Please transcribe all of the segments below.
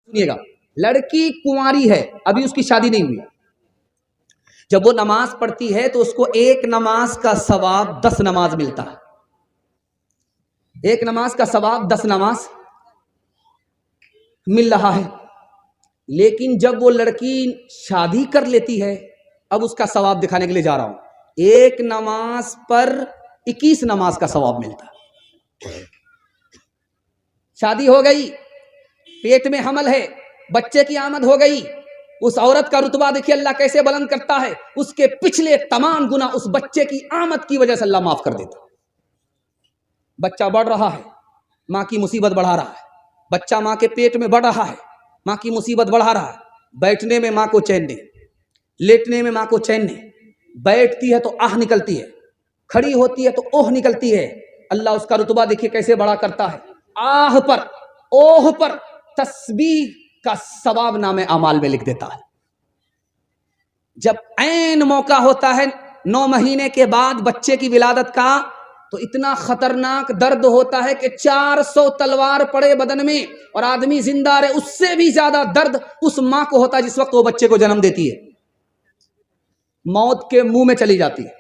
सुनिएगा, लड़की कुंवारी है, अभी उसकी शादी नहीं हुई, जब वो नमाज पढ़ती है तो उसको एक नमाज का सवाब 10 नमाज मिलता है। एक नमाज का सवाब 10 नमाज मिल रहा है। लेकिन जब वो लड़की शादी कर लेती है, अब उसका सवाब दिखाने के लिए जा रहा हूं, एक नमाज पर 21 नमाज का सवाब मिलता है। शादी हो गई, पेट में हमल है, बच्चे की आमद हो गई, उस औरत का रुतबा देखिए अल्लाह कैसे बुलंद करता है, उसके पिछले तमाम गुनाह उस बच्चे की आमद की वजह से अल्लाह माफ कर देता। बच्चा बढ़ रहा है, माँ की मुसीबत बढ़ा रहा है, बच्चा माँ के पेट में बढ़ रहा है, माँ की मुसीबत बढ़ा रहा है। बैठने में माँ को चैन नहीं, लेटने में माँ को चैन नहीं, बैठती है तो आह निकलती है, खड़ी होती है तो ओह निकलती है। अल्लाह उसका रुतबा देखिए कैसे बड़ा करता है, आह पर ओह पर तस्बीह का सवाब नामे अमाल में लिख देता है। जब ऐन मौका होता है 9 महीने के बाद बच्चे की विलादत का, तो इतना खतरनाक दर्द होता है कि 400 तलवार पड़े बदन में और आदमी जिंदा रहे, उससे भी ज्यादा दर्द उस मां को होता है जिस वक्त वो बच्चे को जन्म देती है। मौत के मुंह में चली जाती है,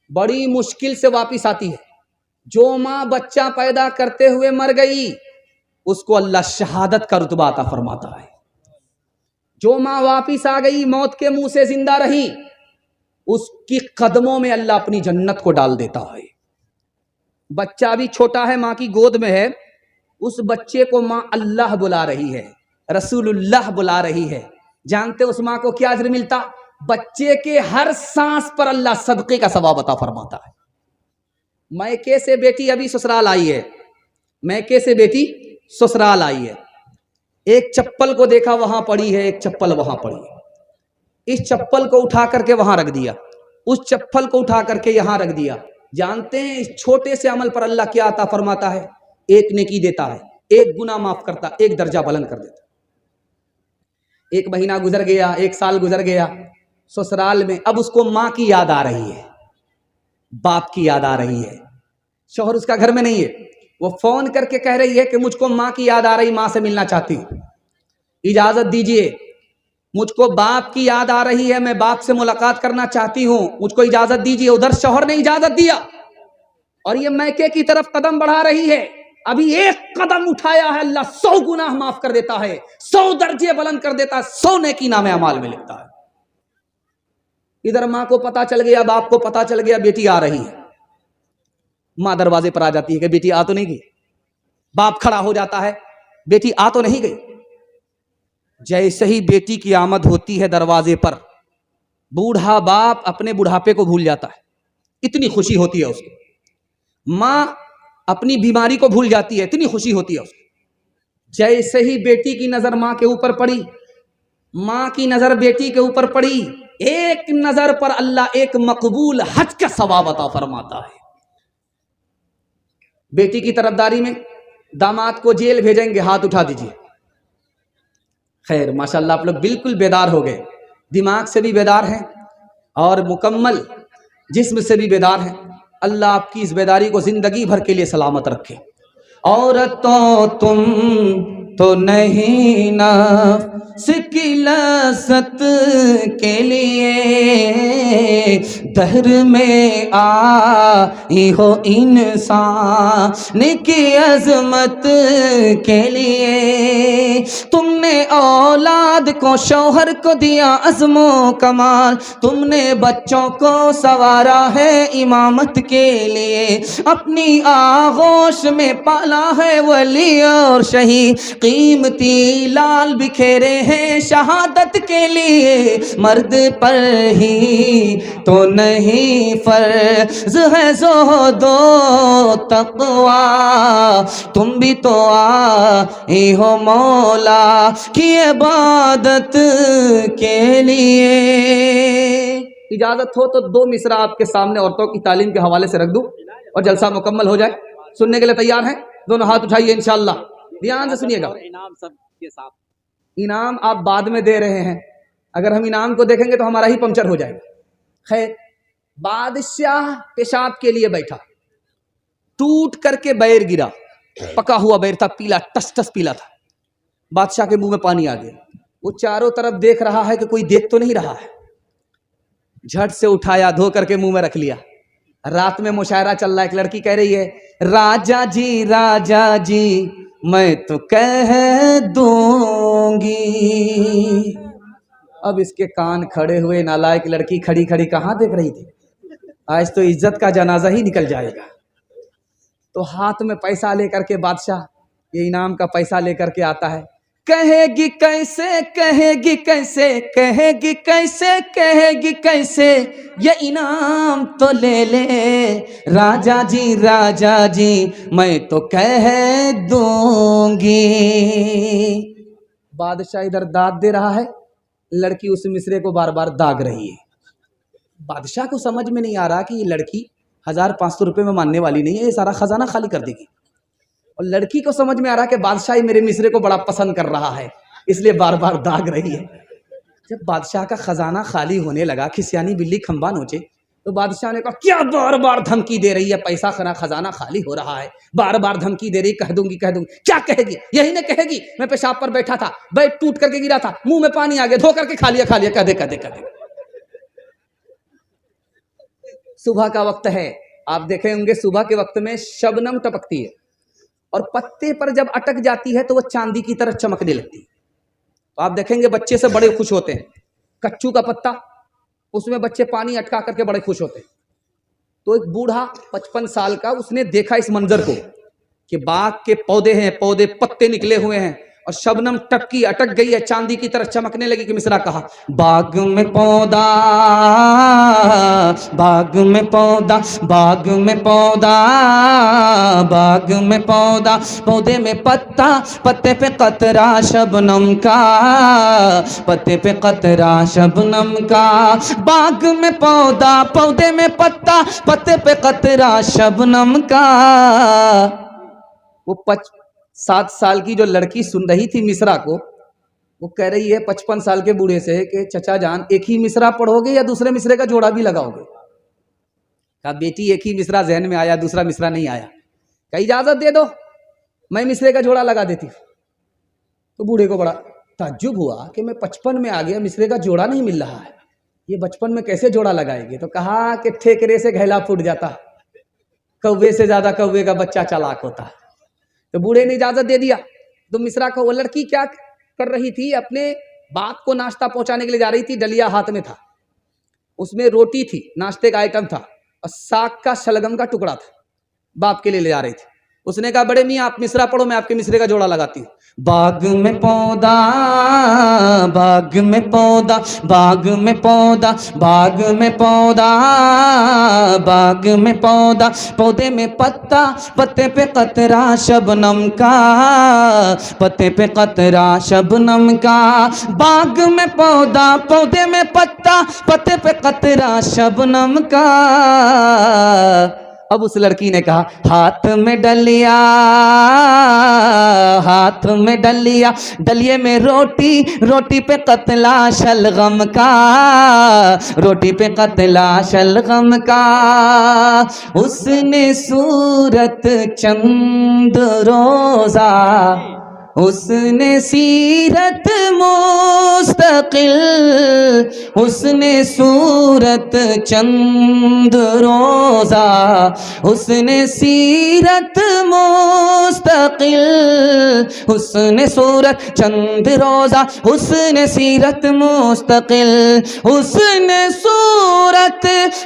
बड़ी मुश्किल से वापिस आती है। जो मां बच्चा पैदा करते हुए मर गई, उसको अल्लाह शहादत का रुतबा अता फरमाता है। जो मां वापिस आ गई, मौत के मुंह से जिंदा रही, उसकी कदमों में अल्लाह अपनी जन्नत को डाल देता है। बच्चा भी छोटा है, मां की गोद में है, उस बच्चे को मां अल्लाह बुला रही है, रसूलुल्लाह बुला रही है। जानते उस मां को क्या अजर मिलता? बच्चे के हर सांस पर अल्लाह सदके का सवाब अता फरमाता है। मैके से बेटी अभी ससुराल आई है, मैके से बेटी ससुराल आई है, एक चप्पल को देखा वहां पड़ी है, एक चप्पल वहां पड़ी है, इस चप्पल को उठा करके वहां रख दिया, उस चप्पल को उठा करके यहां रख दिया। जानते हैं इस छोटे से अमल पर अल्लाह क्या अता फरमाता है? एक नेकी देता है, एक गुनाह माफ करता, एक दर्जा बुलंद कर देता। 1 महीना गुजर गया, 1 साल गुजर गया, ससुराल में अब उसको मां की याद आ रही है, बाप की याद आ रही है। शौहर उसका घर में नहीं है, वो फोन करके कह रही है कि मुझको मां की याद आ रही, मां से मिलना चाहती हूं, इजाजत दीजिए। मुझको बाप की याद आ रही है, मैं बाप से मुलाकात करना चाहती हूं, मुझको इजाजत दीजिए। उधर शौहर ने इजाजत दिया और ये मैके की तरफ कदम बढ़ा रही है। अभी एक कदम उठाया है, अल्लाह 100 गुनाह माफ कर देता है, 100 दर्जे बुलंद कर देता है, 100 नेकी नामे अमाल में लिखता है। इधर मां को पता चल गया, बाप को पता चल गया, बेटी आ रही है। मां दरवाजे पर आ जाती है कि बेटी आ तो नहीं गई। बाप खड़ा हो जाता है, बेटी आ तो नहीं गई। जैसे ही बेटी की आमद होती है दरवाजे पर, बूढ़ा बाप अपने बुढ़ापे को भूल जाता है, इतनी खुशी होती है उसको। मां अपनी बीमारी को भूल जाती है, इतनी खुशी होती है उसको। जैसे ही बेटी की नजर मां के ऊपर पड़ी, मां की नजर बेटी के ऊपर पड़ी, एक नजर पर अल्लाह एक मकबूल हज का सवाब अता फरमाता है। बेटी की तरफदारी में दामाद को जेल भेजेंगे, हाथ उठा दीजिए। खैर माशाल्लाह आप लोग बिल्कुल बेदार हो गए, दिमाग से भी बेदार हैं और मुकम्मल जिस्म से भी बेदार हैं। अल्लाह आपकी इस बेदारी को जिंदगी भर के लिए सलामत रखे। औरतों तुम तो नहीं नफ्स की लज़्ज़त के लिए दहर में आई हो इंसान की अज़मत के लिए। तुमने औलाद को शौहर को दिया अज़्मो कमाल, तुमने बच्चों को सवारा है इमामत के लिए। अपनी आगोश में पाला है वली और शहीद, कीमती लाल बिखेरे हैं शहादत के लिए। मर्द पर ही तो नहीं फर्ज है ज़ुहदो तक़वा, तुम भी तो आए हो मौला की इबादत के लिए। इजाजत हो तो 2 मिसरा आपके सामने औरतों की तालीम के हवाले से रख दूं और जलसा मुकम्मल हो जाए। सुनने के लिए तैयार हैं? दोनों हाथ उठाइए इंशाअल्लाह, ध्यान से सुनिएगा। इनाम सबके साथ, इनाम आप बाद में दे रहे हैं, अगर हम इनाम को देखेंगे तो हमारा ही पंक्चर हो जाएगा। खैर, बादशाह पेशाब के लिए बैठा, टूट करके बैर गिरा, पका हुआ बैर था, पीला टस टस पीला था। बादशाह के मुंह में पानी आ गया। वो चारों तरफ देख रहा है कि कोई देख तो नहीं रहा है। झट से उठाया, धो करके मुंह में रख लिया। रात में मुशायरा चल रहा है। एक लड़की कह रही है, राजा जी मैं तो कह दूंगी। अब इसके कान खड़े हुए। नालायक लड़की खड़ी खड़ी कहाँ देख रही थी। आज तो इज्जत का जनाजा ही निकल जाएगा। तो हाथ में पैसा लेकर के बादशाह, ये इनाम का पैसा लेकर के आता है। कहेगी कैसे, कहेगी कैसे, कहेगी कैसे, कहेगी कैसे, ये इनाम तो ले ले। राजा जी मैं तो कह दूंगी। बादशाह इधर दाद दे रहा है, लड़की उस मिसरे को बार बार दाग रही है। बादशाह को समझ में नहीं आ रहा कि ये लड़की 1500 रुपये में मानने वाली नहीं है, ये सारा खजाना खाली कर देगी। और लड़की को समझ में आ रहा है कि बादशाह मेरे मिसरे को बड़ा पसंद कर रहा है, इसलिए बार बार दाग रही है। जब बादशाह का खजाना खाली होने लगा, खिसियानी बिल्ली खंबा नोचे, तो बादशाह ने कहा, क्या बार बार धमकी दे रही है, पैसा खजाना खाली हो रहा है, बार बार धमकी दे रही, कह दूंगी कह दूंगी। क्या कहेगी? यही ना कहेगी मैं पेशाब पर बैठा था, बैठ टूट करके गिरा था, मुंह में पानी आ गया, धो करके खा लिया, कह दे। सुबह का वक्त है, आप देखे होंगे सुबह के वक्त में शबनम टपकती है और पत्ते पर जब अटक जाती है तो वह चांदी की तरह चमकने लगती है। तो आप देखेंगे बच्चे से बड़े खुश होते हैं। कच्चू का पत्ता, उसमें बच्चे पानी अटका करके बड़े खुश होते हैं। तो एक बूढ़ा 55 साल का, उसने देखा इस मंजर को कि बाग के पौधे हैं, पौधे पत्ते निकले हुए हैं और शबनम टपकी, अटक गई है, चांदी की तरह चमकने लगी। कि मिसरा कहा, बाग में पौधा, बाग में पौधा, बाग में पौधा, बाग में पौधा, पौधे में पत्ता, पत्ते पे कतरा शबनम का, पत्ते पे कतरा शबनम का। बाग में पौधा, पौधे में पत्ता, पत्ते पे कतरा शबनम का। वो 7 साल की जो लड़की सुन रही थी मिसरा को, वो कह रही है 55 साल के बूढ़े से कि चचा जान, एक ही मिसरा पढ़ोगे या दूसरे मिसरे का जोड़ा भी लगाओगे? कहा, बेटी एक ही मिसरा जहन में आया, दूसरा मिसरा नहीं आया। कहा, इजाजत दे दो, मैं मिसरे का जोड़ा लगा देती। तो बूढ़े को बड़ा ताज्जुब हुआ कि मैं 55 में आ गया, मिसरे का जोड़ा नहीं मिल रहा है, ये बचपन में कैसे जोड़ा लगाएंगे? तो कहा कि ठेकरे से घैला फूट जाता, कौवे से ज्यादा कौवे का बच्चा चालाक होता है। तो बूढ़े ने इजाजत दे दिया। तो मिसरा को, वो लड़की क्या कर रही थी, अपने बाप को नाश्ता पहुंचाने के लिए जा रही थी, डलिया हाथ में था, उसमें रोटी थी, नाश्ते का आइटम था, और साग का शलगम का टुकड़ा था, बाप के लिए ले जा रही थी। उसने कहा, बड़े मियाँ आप मिसरा पढ़ो, मैं आपके मिसरे का जोड़ा लगाती हूँ। बाग में पौधा, बाग में पौधा, बाग में पौधा, बाग में पौधा, बाग में पौधा, पौधे में पत्ता, पत्ते पे कतरा शबनम का, पत्ते पे कतरा शबनम का। बाग में पौधा, पौधे में पत्ता, पत्ते पे कतरा शबनम का। अब उस लड़की ने कहा, हाथ में डलिया, हाथ में डलिया, डलिए में रोटी, रोटी पे कतला शलगम का, रोटी पे कतला शलगम का। उसने सूरत चंद रोजा, उसने सीरत मुस्तकिल, उसने सूरत चंद रोजा, उसने सीरत मुस्तकिल, उसने सूरत चंद रोजा, उसने सीरत मुस्तकिल, उसने सूरत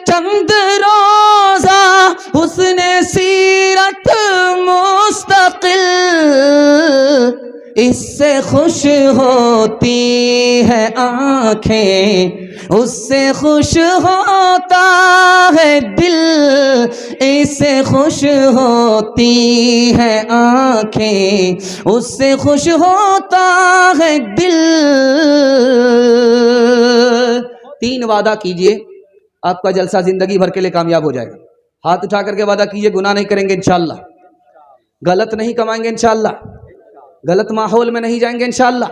चंद रोजा, उसने सीरत मुस्तकिल। इससे खुश होती है आंखें, उससे खुश होता है दिल, इससे खुश होती है आंखें, उससे खुश होता है दिल। 3 वादा कीजिए, आपका जलसा जिंदगी भर के लिए कामयाब हो जाएगा। हाथ उठा करके वादा कीजिए, गुनाह नहीं करेंगे इंशाअल्लाह, गलत नहीं कमाएंगे इंशाअल्लाह, गलत माहौल में नहीं जाएंगे इंशाअल्लाह,